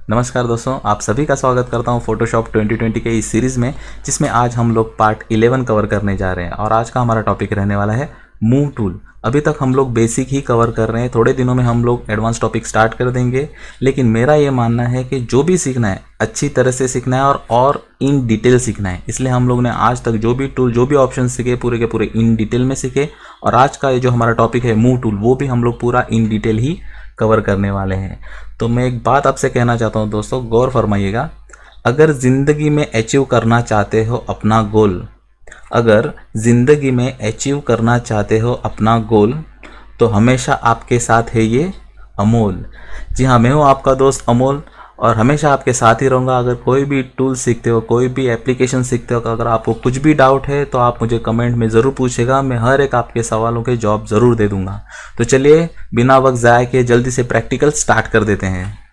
नमस्कार दोस्तों, आप सभी का स्वागत करता हूं फोटोशॉप 2020 के इस सीरीज़ में, जिसमें आज हम लोग पार्ट 11 कवर करने जा रहे हैं। और आज का हमारा टॉपिक रहने वाला है मूव टूल। अभी तक हम लोग बेसिक ही कवर कर रहे हैं, थोड़े दिनों में हम लोग एडवांस टॉपिक स्टार्ट कर देंगे। लेकिन मेरा ये मानना है कि जो भी सीखना है अच्छी तरह से सीखना है और इन डिटेल सीखना है। इसलिए हम लोग ने आज तक जो भी टूल, जो भी ऑप्शन सीखे, पूरे के पूरे इन डिटेल में सीखे। और आज का ये जो हमारा टॉपिक है मूव टूल, वो भी हम लोग पूरा इन डिटेल ही कवर करने वाले हैं। तो मैं एक बात आपसे कहना चाहता हूं दोस्तों, गौर फरमाइएगा। अगर ज़िंदगी में अचीव करना चाहते हो अपना गोल, अगर ज़िंदगी में अचीव करना चाहते हो अपना गोल, तो हमेशा आपके साथ है ये अमोल। जी हाँ, मैं हूँ आपका दोस्त अमोल और हमेशा आपके साथ ही रहूँगा। अगर कोई भी टूल सीखते हो, कोई भी एप्लीकेशन सीखते हो, अगर आपको कुछ भी डाउट है तो आप मुझे कमेंट में ज़रूर पूछेगा। मैं हर एक आपके सवालों के जवाब ज़रूर दे दूँगा। तो चलिए बिना वक्त ज़ाया किए जल्दी से प्रैक्टिकल स्टार्ट कर देते हैं।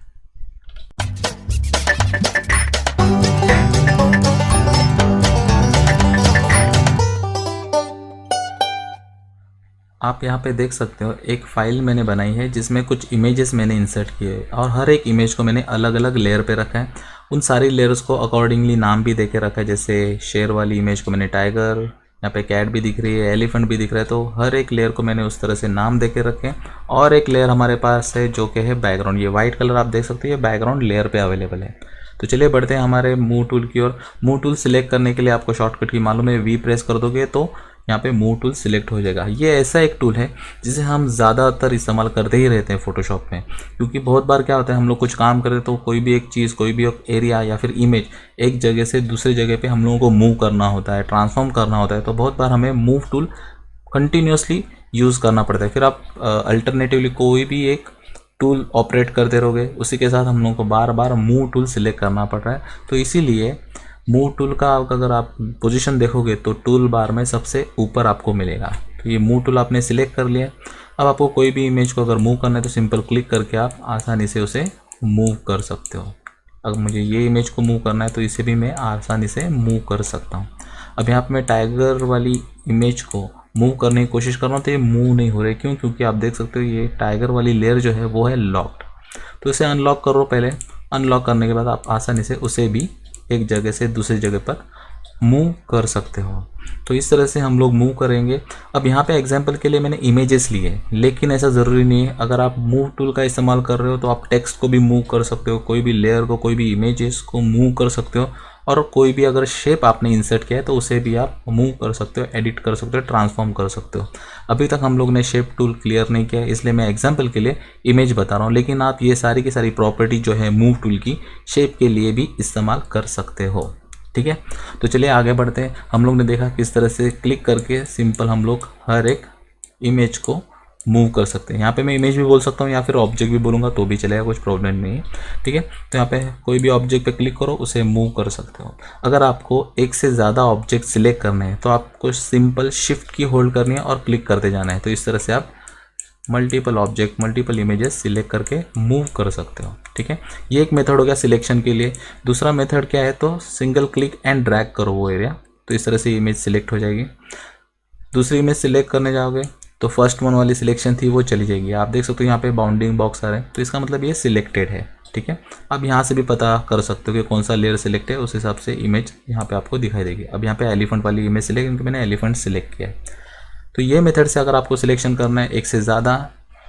आप यहाँ पे देख सकते हो एक फ़ाइल मैंने बनाई है जिसमें कुछ इमेजेस मैंने इंसर्ट किए और हर एक इमेज को मैंने अलग अलग लेयर पे रखा है। उन सारी लेयर्स को अकॉर्डिंगली नाम भी देके रखा है। जैसे शेर वाली इमेज को मैंने टाइगर, यहाँ पे कैट भी दिख रही है, एलिफेंट भी दिख रहा है। तो हर एक लेयर को मैंने उस तरह से नाम देके रखे। और एक लेयर हमारे पास है जो कि है बैकग्राउंड। ये वाइट कलर आप देख सकते हो, ये बैकग्राउंड लेयर पे अवेलेबल है। तो चलिए बढ़ते हैं हमारे मूव टूल की ओर। मूव टूल सिलेक्ट करने के लिए आपको शॉर्टकट की मालूम है, वी प्रेस कर दोगे तो यहाँ पे मूव टूल सिलेक्ट हो जाएगा। ये ऐसा एक टूल है जिसे हम ज़्यादातर इस्तेमाल करते ही रहते हैं फोटोशॉप में, क्योंकि बहुत बार क्या होता है, हम लोग कुछ काम करते तो कोई भी एक चीज़, कोई भी एक एरिया या फिर इमेज एक जगह से दूसरी जगह पे हम लोगों को मूव करना होता है, ट्रांसफॉर्म करना होता है। तो बहुत बार हमें मूव टूल कंटिन्यूसली यूज़ करना पड़ता है। फिर आप अल्टरनेटिवली कोई भी एक टूल ऑपरेट करते रहोगे, उसी के साथ हम लोगों को बार बार मूव टूल सिलेक्ट करना पड़ रहा है। तो इसीलिए मूव टूल का अगर आप पोजीशन देखोगे तो टूल बार में सबसे ऊपर आपको मिलेगा। तो ये मूव टूल आपने सिलेक्ट कर लिया। अब आपको कोई भी इमेज को अगर मूव करना है तो सिंपल क्लिक करके आप आसानी से उसे मूव कर सकते हो। अगर मुझे ये इमेज को मूव करना है तो इसे भी मैं आसानी से मूव कर सकता हूँ। अब यहाँ पर मैं टाइगर वाली इमेज को मूव करने की कोशिश कर रहा हूँ तो ये मूव नहीं हो रही। क्यों? क्योंकि आप देख सकते हो ये टाइगर वाली लेयर जो है वो है लॉक्ड। तो इसे अनलॉक करो पहले। अनलॉक करने के बाद आप आसानी से उसे भी एक जगह से दूसरी जगह पर मूव कर सकते हो। तो इस तरह से हम लोग मूव करेंगे। अब यहाँ पे एग्जांपल के लिए मैंने इमेजेस लिए, लेकिन ऐसा ज़रूरी नहीं है। अगर आप मूव टूल का इस्तेमाल कर रहे हो तो आप टेक्स्ट को भी मूव कर सकते हो, कोई भी लेयर को, कोई भी इमेजेस को मूव कर सकते हो। और कोई भी अगर शेप आपने इंसर्ट किया है तो उसे भी आप मूव कर सकते हो, एडिट कर सकते हो, ट्रांसफॉर्म कर सकते हो। अभी तक हम लोग ने शेप टूल क्लियर नहीं किया है, इसलिए मैं एग्जांपल के लिए इमेज बता रहा हूँ। लेकिन आप ये सारी की सारी प्रॉपर्टी जो है मूव टूल की, शेप के लिए भी इस्तेमाल कर सकते हो। ठीक है, तो चलिए आगे बढ़ते हैं। हम लोग ने देखा किस तरह से क्लिक करके सिंपल हम लोग हर एक इमेज को मूव कर सकते हैं। यहाँ पे मैं इमेज भी बोल सकता हूँ या फिर ऑब्जेक्ट भी बोलूँगा तो भी चलेगा, कुछ प्रॉब्लम नहीं है। ठीक है, तो यहाँ पे कोई भी ऑब्जेक्ट पे क्लिक करो, उसे मूव कर सकते हो। अगर आपको एक से ज़्यादा ऑब्जेक्ट सिलेक्ट करने हैं तो आपको सिंपल शिफ्ट की होल्ड करनी है और क्लिक करते जाना है। तो इस तरह से आप multiple object, multiple images select करके मूव कर सकते हो। ठीक है, ये एक मेथड हो गया सिलेक्शन के लिए। दूसरा मेथड क्या है, तो सिंगल क्लिक एंड ड्रैग करो वो एरिया, तो इस तरह से इमेज सिलेक्ट हो जाएगी। दूसरी इमेज सिलेक्ट करने जाओगे तो फर्स्ट वन वाली सिलेक्शन थी वो चली जाएगी। आप देख सकते हो यहाँ पे बाउंडिंग बॉक्स आ रहे हैं, तो इसका मतलब ये सिलेक्टेड है। ठीक है, अब यहाँ से भी पता कर सकते हो कि कौन सा लेयर सिलेक्ट है, उस हिसाब से इमेज यहाँ पे आपको दिखाई देगी। अब यहाँ पे एलिफेंट वाली इमेज सिलेक्ट, क्योंकि मैंने एलिफेंट सिलेक्ट किया है। तो ये मेथड से अगर आपको सिलेक्शन करना है एक से ज़्यादा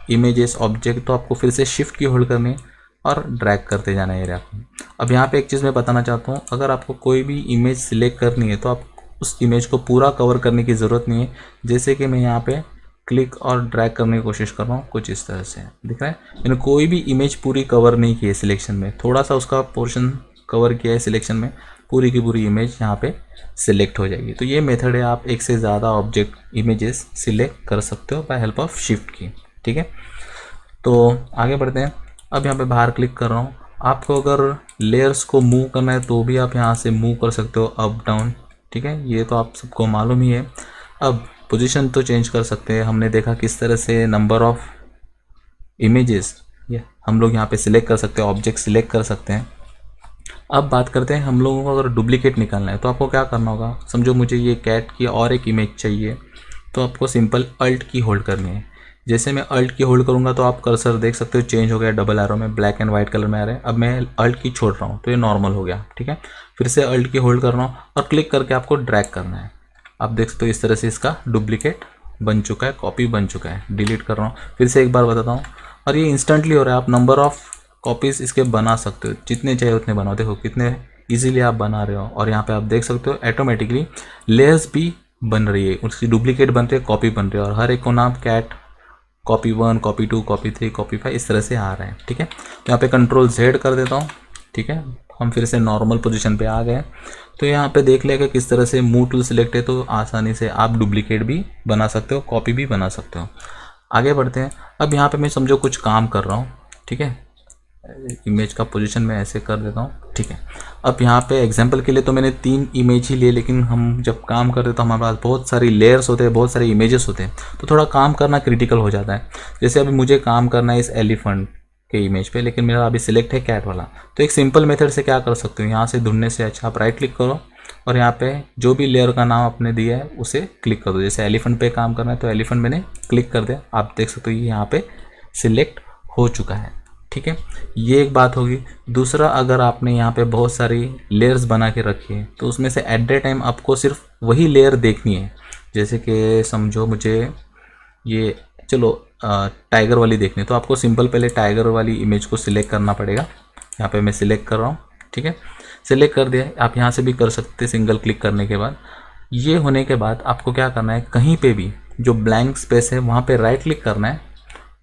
इमेजेस, ऑब्जेक्ट, तो आपको फिर से शिफ्ट की होल्ड करनी है और ड्रैग करते जाना है एरिया को। अब यहाँ पे एक चीज़ मैं बताना चाहता हूँ, अगर आपको कोई भी इमेज सिलेक्ट करनी है तो आप उस इमेज को पूरा कवर करने की ज़रूरत नहीं है। जैसे कि मैं यहाँ पे क्लिक और ड्रैग करने की कोशिश कर रहा हूँ, कुछ इस तरह से दिख रहा है। मैंने कोई भी इमेज पूरी कवर नहीं की है सिलेक्शन में, थोड़ा सा उसका पोर्शन कवर किया है सिलेक्शन में, पूरी की पूरी इमेज यहाँ पे सिलेक्ट हो जाएगी। तो ये मेथड है, आप एक से ज़्यादा ऑब्जेक्ट, इमेजेस सिलेक्ट कर सकते हो बाय हेल्प ऑफ शिफ्ट की। ठीक है, तो आगे बढ़ते हैं। अब यहाँ पे बाहर क्लिक कर रहा हूँ। आपको अगर लेयर्स को मूव करना है तो भी आप यहाँ से मूव कर सकते हो, अप डाउन। ठीक है, ये तो आप सबको मालूम ही है। अब पोजीशन तो चेंज कर सकते हैं। हमने देखा किस तरह से नंबर ऑफ इमेजेस ये हम लोग यहाँ पे सिलेक्ट कर सकते हैं, ऑब्जेक्ट सिलेक्ट कर सकते हैं। अब बात करते हैं, हम लोगों को अगर डुप्लीकेट निकालना है तो आपको क्या करना होगा। समझो मुझे ये कैट की और एक इमेज चाहिए, तो आपको सिंपल अल्ट की होल्ड करनी है। जैसे मैं अल्ट की होल्ड करूंगा तो आप कर्सर देख सकते हो चेंज हो गया, डबल एरो में ब्लैक एंड वाइट कलर में आ रहा है। अब मैं अल्ट की छोड़ रहा हूँ तो ये नॉर्मल हो गया, ठीक है। फिर से अल्ट की होल्ड कर रहा हूँ और क्लिक करके आपको ड्रैग करना है। आप देख सकते हो इस तरह से इसका डुप्लीकेट बन चुका है, कॉपी बन चुका है। डिलीट कर रहा हूँ, फिर से एक बार बताता हूँ, और ये इंस्टेंटली हो रहा है। आप नंबर ऑफ कॉपीज़ इसके बना सकते हो, जितने चाहिए उतने बनाओ। देखो कितने इजीली आप बना रहे हो। और यहाँ पे आप देख सकते हो ऑटोमेटिकली लेयर्स भी बन रही है, उसकी डुप्लीकेट बन रही है, कॉपी बन रही है, और हर एक को नाम cat copy 1, copy 2, copy 3, copy 5 इस तरह से आ रहा है, ठीक है। तो यहाँ पे कंट्रोल Z कर देता हूँ, ठीक है। हम फिर से नॉर्मल पोजीशन पे आ गए। तो यहाँ पे देख लिया कि किस तरह से मूव टूल सिलेक्ट है, तो आसानी से आप डुप्लीकेट भी बना सकते हो, कॉपी भी बना सकते हो। आगे बढ़ते हैं। अब यहाँ पे मैं समझो कुछ काम कर रहा हूँ, ठीक है। इमेज का पोजीशन मैं ऐसे कर देता हूँ, ठीक है। अब यहाँ पे एग्जांपल के लिए तो मैंने 3 इमेज ही लिए, लेकिन हम जब काम करते तो हमारे पास बहुत सारी लेयर्स होते हैं, बहुत सारे इमेजेस होते हैं, तो थोड़ा काम करना क्रिटिकल हो जाता है। जैसे अभी मुझे काम करना है इस एलिफेंट के इमेज पे, लेकिन मेरा अभी सिलेक्ट है कैट वाला। तो एक सिंपल मेथड से क्या कर सकते हो, यहाँ से ढूंढने से अच्छा आप राइट क्लिक करो और यहाँ पे जो भी लेयर का नाम आपने दिया है उसे क्लिक कर दो। जैसे एलिफेंट पे काम करना है तो एलिफेंट मैंने क्लिक कर दिया, आप देख सकते हो ये यहाँ पे सिलेक्ट हो चुका है, ठीक है। ये एक बात होगी। दूसरा, अगर आपने यहाँ पे बहुत सारी लेयर्स बना के रखी है तो उसमें से एट द टाइम आपको सिर्फ वही लेयर देखनी है। जैसे कि समझो मुझे ये चलो टाइगर वाली देखनी है, तो आपको सिंपल पहले टाइगर वाली इमेज को सिलेक्ट करना पड़ेगा। यहाँ पे मैं सिलेक्ट कर रहा हूँ, ठीक है। सिलेक्ट कर दिया, आप यहाँ से भी कर सकते सिंगल क्लिक करने के बाद। ये होने के बाद आपको क्या करना है, कहीं पे भी जो ब्लैंक स्पेस है वहाँ पे राइट क्लिक करना है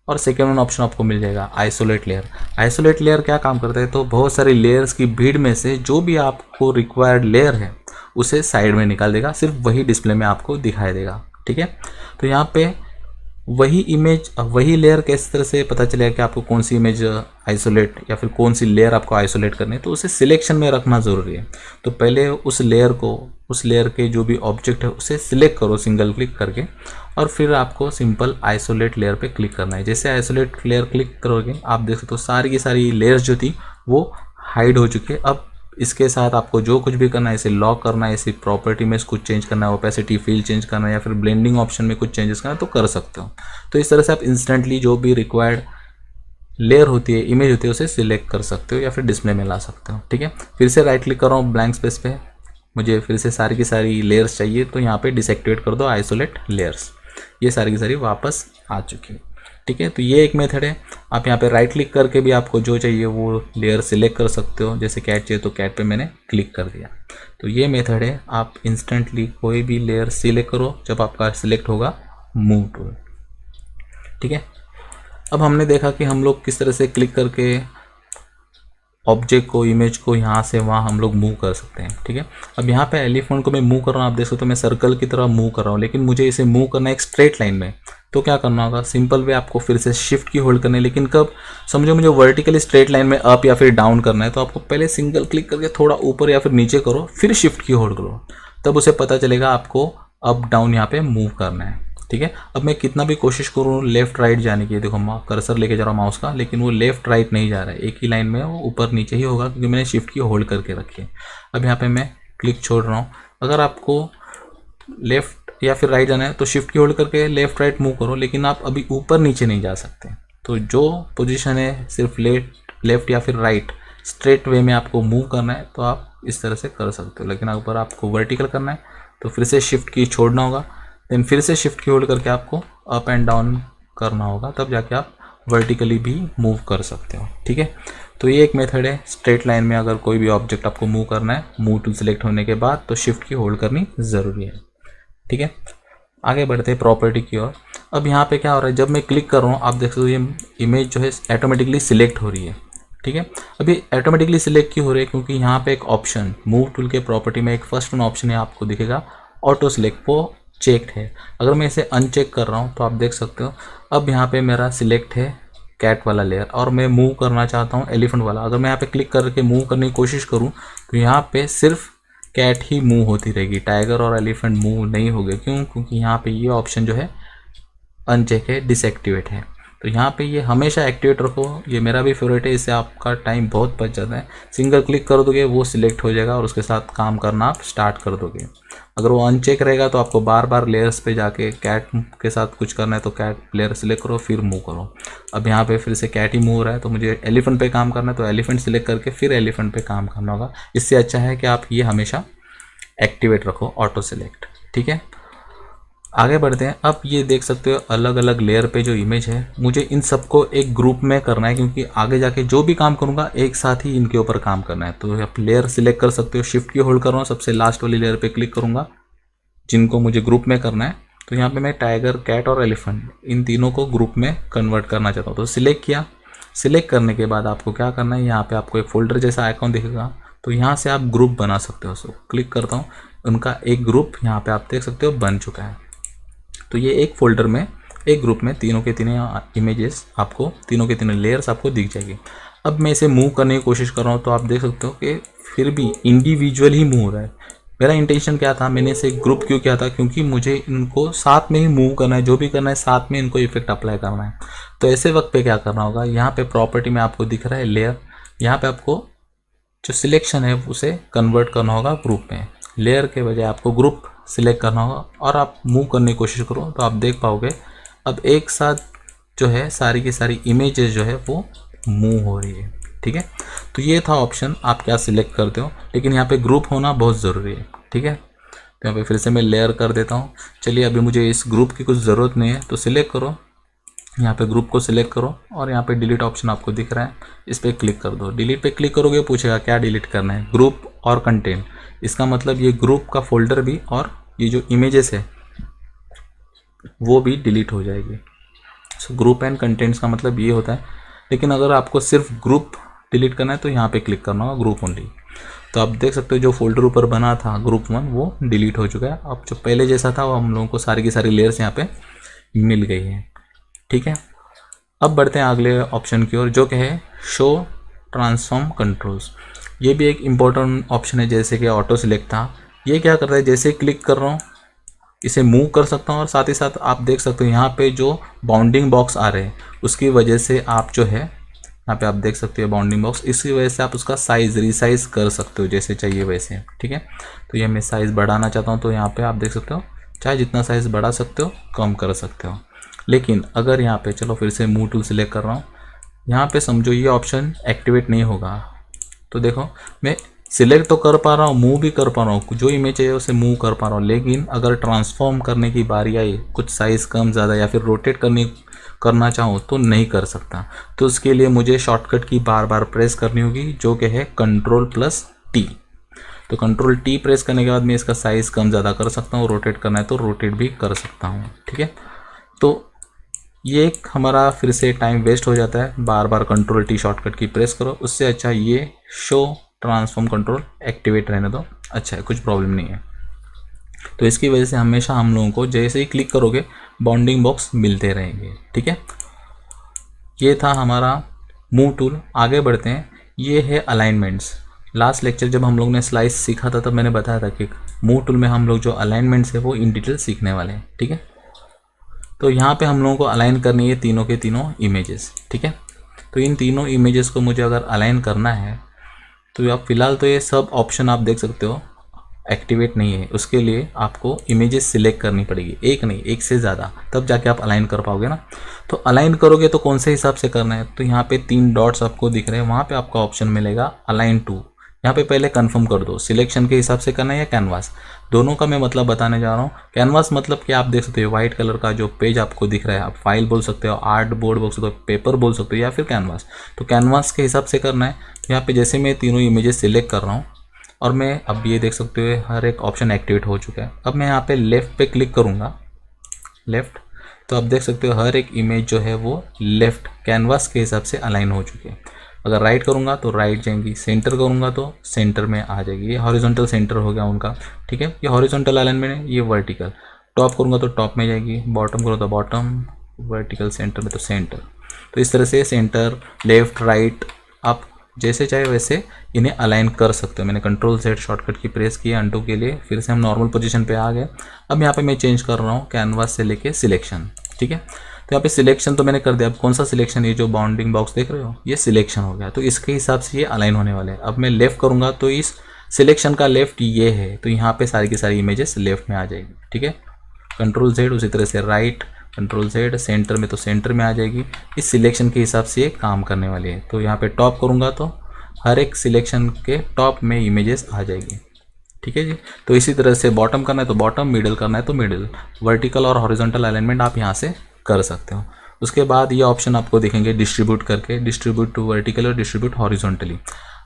और सेकेंड वन ऑप्शन आपको मिल जाएगा आइसोलेट लेयर। आइसोलेट लेयर क्या काम करता है, तो बहुत सारी लेयर्स की भीड़ में से जो भी आपको रिक्वायर्ड लेयर है उसे साइड में निकाल देगा, सिर्फ वही डिस्प्ले में आपको दिखाई देगा, ठीक है। तो यहाँ पे वही इमेज, वही लेयर किस तरह से पता चलेगा कि आपको कौन सी इमेज आइसोलेट या फिर कौन सी लेयर आपको आइसोलेट करनी है, तो उसे सिलेक्शन में रखना ज़रूरी है। तो पहले उस लेयर को, उस लेयर के जो भी ऑब्जेक्ट है उसे सिलेक्ट करो सिंगल क्लिक करके, और फिर आपको सिंपल आइसोलेट लेयर पे क्लिक करना है। जैसे आइसोलेट लेयर क्लिक करोगे आप देख सकते हो सारी की सारी लेयर्स जो थी वो हाइड हो चुकी है। अब इसके साथ आपको जो कुछ भी करना है, इसे लॉक करना है, इसे प्रॉपर्टी में कुछ चेंज करना है, ओपेसिटी फील चेंज करना है, या फिर ब्लेंडिंग ऑप्शन में कुछ चेंजेस करना है तो कर सकते हो। तो इस तरह से आप इंस्टेंटली जो भी रिक्वायर्ड लेयर होती है, इमेज होती है, उसे सिलेक्ट कर सकते हो या फिर डिस्प्ले में ला सकते हो, ठीक है। फिर से राइट क्लिक कर रहा हूँ ब्लैंक स्पेस पे, मुझे फिर से सारी की सारी लेयर्स चाहिए, तो यहाँ पे डिसएक्टिवेट कर दो आइसोलेट लेयर्स। ये सारी की सारी वापस आ चुकी है, ठीक है। तो ये एक मेथड है। आप यहाँ पे राइट क्लिक करके भी आपको जो चाहिए वो लेयर सिलेक्ट कर सकते हो। जैसे कैट चाहिए तो कैट पे मैंने क्लिक कर दिया। तो ये मेथड है, आप इंस्टेंटली कोई भी लेयर सिलेक्ट करो जब आपका सिलेक्ट होगा मूव टूल, ठीक है। अब हमने देखा कि हम लोग किस तरह से क्लिक करके ऑब्जेक्ट को, इमेज को यहाँ से वहाँ हम लोग मूव कर सकते हैं, ठीक है। अब यहाँ पे एलिफेंट को मैं मूव कर रहा हूँ, आप देख सकते हो मैं सर्कल की तरह मूव कर रहा हूँ, लेकिन मुझे इसे मूव करना है एक स्ट्रेट लाइन में। तो क्या करना होगा, सिंपल वे आपको फिर से शिफ्ट की होल्ड करनी है, लेकिन कब, समझो मुझे वर्टिकली स्ट्रेट लाइन में अप या फिर डाउन करना है, तो आपको पहले सिंगल क्लिक करके थोड़ा ऊपर या फिर नीचे करो, फिर शिफ्ट की होल्ड करो, तब उसे पता चलेगा आपको अप डाउन यहाँ पे मूव करना है, ठीक है। अब मैं कितना भी कोशिश करूँ लेफ्ट राइट जाने की, देखो कर्सर लेके जा रहा हूँ माउस का, लेकिन वो लेफ्ट राइट नहीं जा रहा है, एक ही लाइन में वो ऊपर नीचे ही होगा, क्योंकि मैंने शिफ्ट की होल्ड करके रखी है। अब यहाँ पे मैं क्लिक छोड़ रहा हूँ। अगर आपको लेफ्ट या फिर राइट जाना है तो शिफ्ट की होल्ड करके लेफ्ट राइट मूव करो, लेकिन आप अभी ऊपर नीचे नहीं जा सकते। तो जो पोजीशन है सिर्फ लेफ्ट या फिर राइट स्ट्रेट वे में आपको मूव करना है तो आप इस तरह से कर सकते हो, लेकिन अगर आपको वर्टिकल करना है तो फिर से शिफ्ट की छोड़ना होगा, देन फिर से शिफ्ट की होल्ड करके आपको अप एंड डाउन करना होगा, तब जाके आप वर्टिकली भी मूव कर सकते हो, ठीक है। तो ये एक मेथड है स्ट्रेट लाइन में, अगर कोई भी ऑब्जेक्ट आपको मूव करना है मूव टूल सेलेक्ट होने के बाद तो शिफ्ट की होल्ड करनी ज़रूरी है, ठीक है। आगे बढ़ते हैं प्रॉपर्टी की ओर। अब यहाँ पे क्या हो रहा है, जब मैं क्लिक कर रहा हूँ आप देख सकते हो ये इमेज जो है ऑटोमेटिकली सिलेक्ट हो रही है, ठीक है। अभी ऑटोमेटिकली सिलेक्ट क्यों हो रही है, क्योंकि यहाँ पे एक ऑप्शन मूव टूल के प्रॉपर्टी में एक फर्स्ट वन ऑप्शन है, आपको दिखेगा ऑटो सिलेक्ट, वो चेक्ड है। अगर मैं इसे अनचेक कर रहा हूँ तो आप देख सकते हो अब यहाँ पे मेरा सिलेक्ट है कैट वाला लेयर और मैं मूव करना चाहता हूँ एलिफेंट वाला। अगर मैं यहाँ पे क्लिक करके मूव करने की कोशिश करूँ तो यहाँ पे सिर्फ कैट ही मूव होती रहेगी, टाइगर और एलिफेंट मूव नहीं होंगे। क्यों, क्योंकि यहाँ पे ये ऑप्शन जो है अनचेक है, डिसएक्टिवेट है। तो यहाँ पे ये हमेशा एक्टिवेट रखो, ये मेरा भी फेवरेट है, इससे आपका टाइम बहुत बच जाता है। सिंगल क्लिक कर दोगे वो सिलेक्ट हो जाएगा और उसके साथ काम करना आप स्टार्ट कर दोगे। अगर वो अनचेक रहेगा तो आपको बार बार लेयर्स पे जाके कैट के साथ कुछ करना है तो कैट लेयर सिलेक्ट करो फिर मूव करो। अब यहाँ पे फिर से कैट ही मूव हो रहा है तो मुझे एलिफेंट पे काम करना है तो एलिफेंट सिलेक्ट करके फिर एलिफेंट पे काम करना होगा। इससे अच्छा है कि आप ये हमेशा एक्टिवेट रखो ऑटो सिलेक्ट। ठीक है, आगे बढ़ते हैं। अब ये देख सकते हो अलग अलग लेयर पे जो इमेज है, मुझे इन सबको एक ग्रुप में करना है क्योंकि आगे जाके जो भी काम करूँगा एक साथ ही इनके ऊपर काम करना है। तो आप लेयर सिलेक्ट कर सकते हो, शिफ्ट की होल्ड कर रहा हूँ, सबसे लास्ट वाली लेयर पे क्लिक करूँगा जिनको मुझे ग्रुप में करना है। तो यहाँ पे मैं टाइगर, कैट और एलिफेंट इन तीनों को ग्रुप में कन्वर्ट करना चाहता हूँ। तो सिलेक्ट किया, सिलेक्ट करने के बाद आपको क्या करना है, यहाँ पे आपको एक फोल्डर जैसा आइकॉन दिखेगा तो यहाँ से आप ग्रुप बना सकते हो। सो क्लिक करता हूँ, उनका एक ग्रुप यहाँ पे आप देख सकते हो बन चुका है। तो ये एक फोल्डर में, एक ग्रुप में तीनों के तीनों इमेजेस आपको, तीनों के तीनों लेयर्स आपको दिख जाएगी। अब मैं इसे मूव करने की कोशिश कर रहा हूँ तो आप देख सकते हो कि फिर भी इंडिविजुअल ही मूव हो रहा है। मेरा इंटेंशन क्या था, मैंने इसे ग्रुप क्यों किया था, क्योंकि मुझे इनको साथ में ही मूव करना है, जो भी करना है साथ में इनको इफेक्ट अप्लाई करना है। तो ऐसे वक्त पे क्या करना होगा, यहाँ पे प्रॉपर्टी में आपको दिख रहा है लेयर, यहाँ पे आपको जो सिलेक्शन है उसे कन्वर्ट करना होगा ग्रुप में। लेयर के बजाय आपको ग्रुप सिलेक्ट करना होगा और आप मूव करने की कोशिश करो तो आप देख पाओगे अब एक साथ जो है सारी की सारी इमेजेस जो है वो मूव हो रही है। ठीक है, तो ये था ऑप्शन, आप क्या सिलेक्ट करते हो, लेकिन यहाँ पे ग्रुप होना बहुत ज़रूरी है। ठीक है, तो यहाँ पे फिर से मैं लेयर कर देता हूँ। चलिए, अभी मुझे इस ग्रुप की कुछ ज़रूरत नहीं है तो सिलेक्ट करो, यहाँ पे ग्रुप को सिलेक्ट करो और यहाँ पे डिलीट ऑप्शन आपको दिख रहा है, इस पर क्लिक कर दो। डिलीट पे क्लिक करोगे पूछेगा क्या डिलीट करना है, ग्रुप और कंटेंट। इसका मतलब ये ग्रुप का फोल्डर भी और ये जो इमेजेस है वो भी डिलीट हो जाएगी। सो ग्रुप एंड कंटेंट्स का मतलब ये होता है। लेकिन अगर आपको सिर्फ ग्रुप डिलीट करना है तो यहाँ पे क्लिक करना होगा ग्रुप ओनली। तो आप देख सकते हो जो फोल्डर ऊपर बना था ग्रुप 1 वो डिलीट हो चुका है। अब जो पहले जैसा था वो हम लोगों को सारी की सारी लेयर्स यहाँ पे मिल गई है। ठीक है, अब बढ़ते हैं अगले ऑप्शन की ओर जो कि है शो ट्रांसफॉर्म कंट्रोल्स। ये भी एक इम्पोर्टेंट ऑप्शन है, जैसे कि ऑटो सिलेक्ट था। ये क्या करता है, जैसे क्लिक कर रहा हूँ इसे मूव कर सकता हूँ और साथ ही साथ आप देख सकते हो यहाँ पे जो बाउंडिंग बॉक्स आ रहे हैं उसकी वजह से आप जो है यहाँ पे आप देख सकते हो बाउंडिंग बॉक्स, इसकी वजह से आप उसका साइज़ रिसाइज कर सकते हो जैसे चाहिए वैसे। ठीक है, तो ये मैं साइज़ बढ़ाना चाहता हूँ तो यहाँ पे आप देख सकते हो चाहे जितना साइज़ बढ़ा सकते हो कम कर सकते हो। लेकिन अगर यहाँ पे चलो फिर से मूव टूल सिलेक्ट कर रहा हूँ, यहाँ पे समझो ये ऑप्शन एक्टिवेट नहीं होगा। तो देखो मैं सिलेक्ट तो कर पा रहा हूँ, मूव भी कर पा रहा हूँ, जो इमेज है उसे मूव कर पा रहा हूँ, लेकिन अगर ट्रांसफॉर्म करने की बारी आई, कुछ साइज़ कम ज़्यादा या फिर रोटेट करना चाहूँ तो नहीं कर सकता। तो उसके लिए मुझे शॉर्टकट की बार बार प्रेस करनी होगी जो कि है Ctrl+T। तो Ctrl+T प्रेस करने के बाद मैं इसका साइज़ कम ज़्यादा कर सकता हूँ, रोटेट करना है तो रोटेट भी कर सकता हूँ। ठीक है, तो ये एक हमारा फिर से टाइम वेस्ट हो जाता है, बार बार Ctrl+T शॉर्टकट की प्रेस करो। उससे अच्छा ये शो ट्रांसफॉर्म कंट्रोल एक्टिवेट रहने दो, अच्छा है, कुछ प्रॉब्लम नहीं है। तो इसकी वजह से हमेशा हम लोगों को जैसे ही क्लिक करोगे बाउंडिंग बॉक्स मिलते रहेंगे। ठीक है, ये था हमारा मूव टूल। आगे बढ़ते हैं, ये है अलाइनमेंट्स। लास्ट लेक्चर जब हम लोग ने स्लाइस सीखा था तब मैंने बताया था कि मूव टूल में हम लोग जो अलाइनमेंट्स है वो इन डिटेल सीखने वाले हैं। ठीक है, तो यहाँ पे हम लोगों को अलाइन करनी है तीनों के तीनों इमेजेस। ठीक है, तो इन तीनों इमेजेस को मुझे अगर अलाइन करना है तो आप फिलहाल तो ये सब ऑप्शन आप देख सकते हो एक्टिवेट नहीं है, उसके लिए आपको इमेजेस सिलेक्ट करनी पड़ेगी, एक नहीं एक से ज़्यादा, तब जाके आप अलाइन कर पाओगे ना। तो अलाइन करोगे तो कौन से हिसाब से करना है, तो यहाँ पे 3 डॉट्स आपको दिख रहे हैं, वहाँ पे आपका ऑप्शन मिलेगा अलाइन टू। यहाँ पे पहले कंफर्म कर दो सिलेक्शन के हिसाब से करना है या कैनवास, दोनों का मैं मतलब बताने जा रहा हूँ। कैनवास मतलब कि आप देख सकते हो व्हाइट कलर का जो पेज आपको दिख रहा है, आप फाइल बोल सकते हो, आर्ट बोर्ड बोल सकते हो, पेपर बोल सकते हो या फिर कैनवास। तो कैनवास के हिसाब से करना है। यहाँ पे जैसे मैं तीनों इमेजेस सिलेक्ट कर रहा हूँ और मैं अब ये देख सकते हो हर एक ऑप्शन एक्टिवेट हो चुका है। अब मैं यहाँ पे लेफ़्ट पे क्लिक करूँगा, लेफ़्ट, तो आप देख सकते हो हर एक इमेज जो है वो लेफ़्ट कैनवास के हिसाब से अलाइन हो चुकी है। अगर राइट करूँगा तो राइट जाएंगी, सेंटर करूँगा तो सेंटर में आ जाएगी। ये हॉरिजॉन्टल सेंटर हो गया उनका। ठीक है, ये हॉरिजॉन्टल अलाइनमेंट है, ये वर्टिकल। टॉप करूँगा तो टॉप में जाएगी, बॉटम करूँ तो बॉटम, वर्टिकल सेंटर में तो सेंटर। तो इस तरह से सेंटर, लेफ़्ट, राइट आप जैसे चाहे वैसे इन्हें अलाइन कर सकते हो। मैंने Ctrl+Z शॉर्टकट की प्रेस की अनडू के लिए, फिर से हम नॉर्मल पोजीशन पे आ गए। अब यहाँ पे मैं चेंज कर रहा हूँ कैनवास से लेके सिलेक्शन। ठीक है, तो यहाँ पे सिलेक्शन तो मैंने कर दिया। अब कौन सा सिलेक्शन, ये जो बाउंडिंग बॉक्स देख रहे हो ये सिलेक्शन हो गया, तो इसके हिसाब से ये अलाइन होने वाले हैं। अब मैं लेफ़्ट करूँगा तो इस सिलेक्शन का लेफ्ट ये है, तो यहाँ पे सारी की सारी इमेजेस लेफ्ट में आ जाएगी, ठीक है। कंट्रोल जेड, उसी तरह से राइट, कंट्रोल जेड, सेंटर में तो सेंटर में आ जाएगी। इस सिलेक्शन के हिसाब से ये काम करने वाली है। तो यहाँ पे टॉप करूँगा तो हर एक सिलेक्शन के टॉप में इमेजेस आ जाएगी, ठीक है जी। तो इसी तरह से बॉटम करना है तो बॉटम, मिडिल करना है तो मिडिल, वर्टिकल और हॉरिजॉन्टल अलाइनमेंट आप यहाँ से कर सकते हो। उसके बाद ये ऑप्शन आपको दिखेंगे डिस्ट्रीब्यूट करके, डिस्ट्रीब्यूट टू वर्टिकल और डिस्ट्रीब्यूट हॉरिजॉन्टली।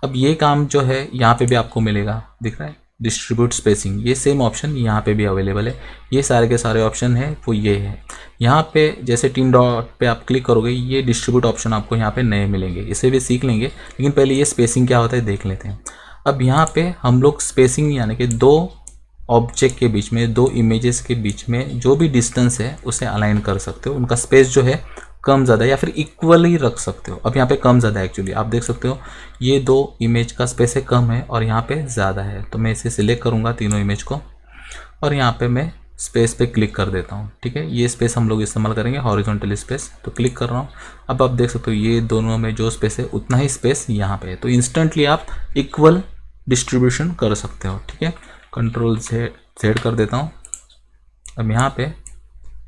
अब ये काम जो है यहाँ पे भी आपको मिलेगा, दिख रहा है डिस्ट्रीब्यूट स्पेसिंग, ये सेम ऑप्शन यहाँ पे भी अवेलेबल है। ये सारे के सारे ऑप्शन है वो ये है। यहाँ पे जैसे 3 डॉट पे आप क्लिक करोगे, ये डिस्ट्रीब्यूट ऑप्शन आपको यहाँ पे नए मिलेंगे, इसे भी सीख लेंगे, लेकिन पहले ये स्पेसिंग क्या होता है देख लेते हैं। अब यहाँ पे हम लोग स्पेसिंग यानी कि 2 ऑब्जेक्ट के बीच में, 2 इमेजेस के बीच में जो भी डिस्टेंस है उसे अलाइन कर सकते हो। उनका स्पेस जो है कम ज़्यादा या फिर इक्वल ही रख सकते हो। अब यहाँ पे कम ज़्यादा है, एक्चुअली आप देख सकते हो ये 2 इमेज का स्पेस है कम है और यहाँ पे ज़्यादा है। तो मैं इसे सिलेक्ट करूँगा तीनों इमेज को और यहाँ पे मैं स्पेस पे क्लिक कर देता हूँ, ठीक है। ये स्पेस हम लोग इस्तेमाल करेंगे हॉरिजॉन्टल स्पेस, तो क्लिक कर रहा हूँ। अब आप देख सकते हो ये दोनों में जो स्पेस है उतना ही स्पेस यहाँ पे है, तो इंस्टेंटली आप इक्वल डिस्ट्रीब्यूशन कर सकते हो, ठीक है। कंट्रोल जेड कर देता हूँ। अब यहाँ पे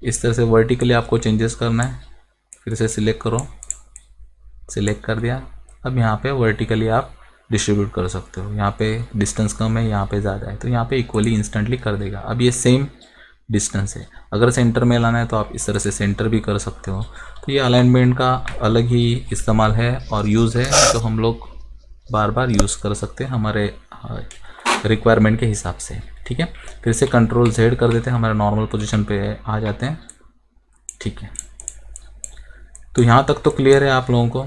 इस तरह से वर्टिकली आपको चेंजेस करना है, फिर से सिलेक्ट करो, सिलेक्ट कर दिया। अब यहाँ पे वर्टिकली आप डिस्ट्रीब्यूट कर सकते हो। यहाँ पे डिस्टेंस कम है, यहाँ पे ज़्यादा है, तो यहाँ पे इक्वली इंस्टेंटली कर देगा। अब ये सेम डिस्टेंस है, अगर सेंटर में लाना है तो आप इस तरह से सेंटर भी कर सकते हो। तो ये अलाइनमेंट का अलग ही इस्तेमाल है और यूज़ है, तो हम लोग बार बार यूज़ कर सकते हैं हमारे रिक्वायरमेंट के हिसाब से, ठीक है। फिर से कंट्रोल जेड कर देते हैं, हमारे नॉर्मल पोजीशन पे आ जाते हैं, ठीक है। तो यहाँ तक तो क्लियर है आप लोगों को,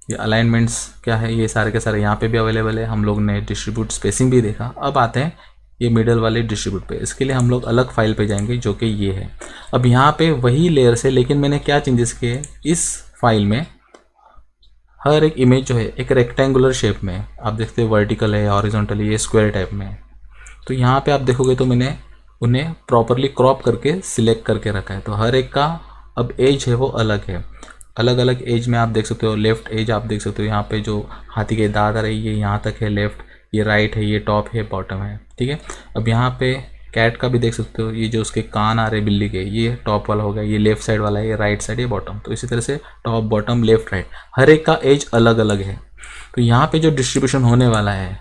ये अलाइनमेंट्स क्या है ये सारे के सारे यहाँ पे भी अवेलेबल है। हम लोग ने डिस्ट्रीब्यूट स्पेसिंग भी देखा। अब आते हैं ये मिडल वाले डिस्ट्रीब्यूट पे। इसके लिए हम लोग अलग फाइल पे जाएंगे जो कि ये है। अब यहाँ पे वही लेयर से, लेकिन मैंने क्या चेंजेस किए, इस फाइल में हर एक इमेज जो है एक रेक्टेंगुलर शेप में, आप देखते हैं वर्टिकल है, हॉरिजॉन्टल है, ये स्क्वायर टाइप में है। तो यहाँ पे आप देखोगे तो मैंने उन्हें प्रॉपरली क्रॉप करके सिलेक्ट करके रखा है। तो हर एक का अब एज है वो अलग है, अलग अलग एज में आप देख सकते हो। लेफ्ट एज आप देख सकते हो, यहाँ पे जो हाथी के दांत आ रही है यहाँ तक है लेफ्ट, ये राइट है, ये टॉप है, बॉटम है, ठीक है। अब यहाँ पे कैट का भी देख सकते हो, ये जो उसके कान आ रहे बिल्ली के, ये टॉप वाला हो गया, ये लेफ्ट साइड वाला है, ये राइट साइड, ये बॉटम। तो इसी तरह से टॉप बॉटम लेफ्ट राइट हर एक का एज अलग अलग है। तो यहाँ पे जो डिस्ट्रीब्यूशन होने वाला है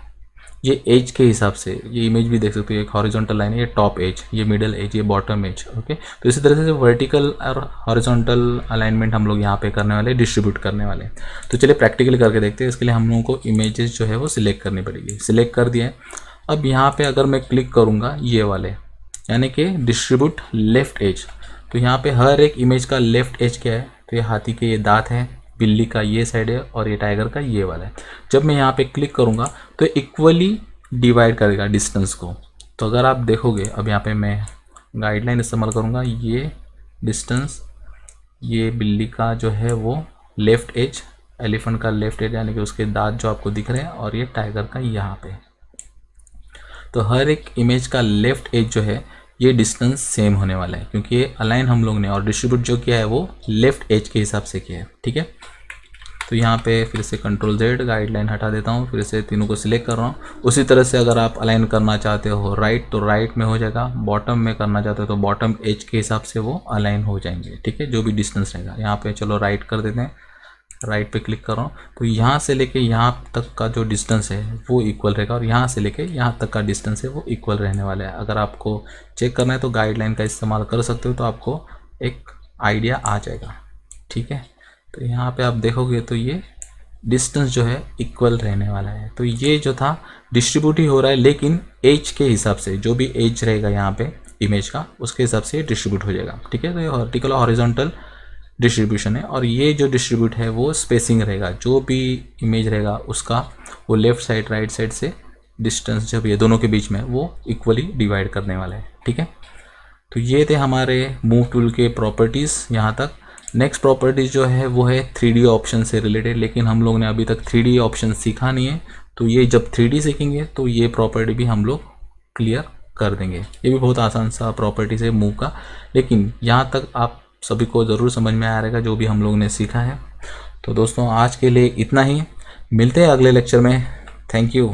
ये एज के हिसाब से, ये इमेज भी देख सकते हो, एक हॉरिजॉन्टल लाइन है, ये टॉप एज, ये मिडल एज, ये बॉटम एज, ओके। तो इसी तरह से वर्टिकल और हॉरिजॉन्टल अलाइनमेंट हम लोग यहाँ पे करने वाले, डिस्ट्रीब्यूट करने वाले। तो चलिए प्रैक्टिकली करके देखते हैं। इसके लिए हम लोगों को इमेजेस जो है वो सिलेक्ट करनी पड़ेगी। सिलेक्ट कर दिया है। अब यहाँ पे अगर मैं क्लिक करूँगा ये वाले, यानी कि डिस्ट्रीब्यूट लेफ्ट एज, तो यहाँ पे हर एक इमेज का लेफ्ट एज क्या है, तो ये हाथी के ये दांत है, बिल्ली का ये साइड है और ये टाइगर का ये वाला है। जब मैं यहाँ पे क्लिक करूँगा तो इक्वली डिवाइड करेगा डिस्टेंस को। तो अगर आप देखोगे, अब यहाँ पे मैं गाइडलाइन इस्तेमाल करूँगा, ये डिस्टेंस, ये बिल्ली का जो है वो लेफ़्ट एज, एलिफेंट का लेफ़्ट एज यानी कि उसके दांत जो आपको दिख रहे हैं, और ये टाइगर का यहाँ पे। तो हर एक इमेज का लेफ़्ट एज जो है ये डिस्टेंस सेम होने वाला है, क्योंकि ये अलाइन हम लोग ने और डिस्ट्रीब्यूट जो किया है वो लेफ़्ट एज के हिसाब से किया है, ठीक है। तो यहाँ पे फिर से कंट्रोल जेड, गाइडलाइन हटा देता हूँ, फिर से तीनों को सिलेक्ट कर रहा हूँ। उसी तरह से अगर आप अलाइन करना चाहते हो राइट तो राइट में हो जाएगा, बॉटम में करना चाहते हो तो बॉटम एज के हिसाब से वो अलाइन हो जाएंगे, ठीक है, जो भी डिस्टेंस रहेगा। यहाँ पे चलो राइट कर देते हैं, राइट पे क्लिक कर रहा हूँ। तो यहाँ से लेके यहाँ तक का जो डिस्टेंस है वो इक्वल रहेगा, और यहाँ से लेके यहाँ तक का डिस्टेंस है वो इक्वल रहने वाला है। अगर आपको चेक करना है तो गाइडलाइन का इस्तेमाल कर सकते हो, तो आपको एक आइडिया आ जाएगा, ठीक है। तो यहाँ पे आप देखोगे तो ये डिस्टेंस जो है इक्वल रहने वाला है। तो ये जो था डिस्ट्रीब्यूट ही हो रहा है, लेकिन एज के हिसाब से, जो भी एज रहेगा यहाँ पे इमेज का उसके हिसाब से डिस्ट्रीब्यूट हो जाएगा, ठीक है। तो ये वर्टिकल और हॉरिजॉन्टल डिस्ट्रीब्यूशन है, और ये जो डिस्ट्रीब्यूट है वो स्पेसिंग रहेगा, जो भी इमेज रहेगा उसका वो लेफ़्ट साइड राइट साइड से डिस्टेंस जब ये दोनों के बीच में वो इक्वली डिवाइड करने वाला है, ठीक है। तो ये थे हमारे मूव टूल के प्रॉपर्टीज़ यहाँ तक। नेक्स्ट प्रॉपर्टीज़ जो है वो है 3D ऑप्शन से रिलेटेड, लेकिन हम लोग ने अभी तक 3D ऑप्शन सीखा नहीं है। तो ये जब 3D सीखेंगे तो ये प्रॉपर्टी भी हम लोग क्लियर कर देंगे। ये भी बहुत आसान सा प्रॉपर्टीज़ है मूव का, लेकिन यहाँ तक आप सभी को ज़रूर समझ में आ रहेगा जो भी हम लोग ने सीखा है। तो दोस्तों आज के लिए इतना ही, मिलते हैं अगले लेक्चर में। Thank you.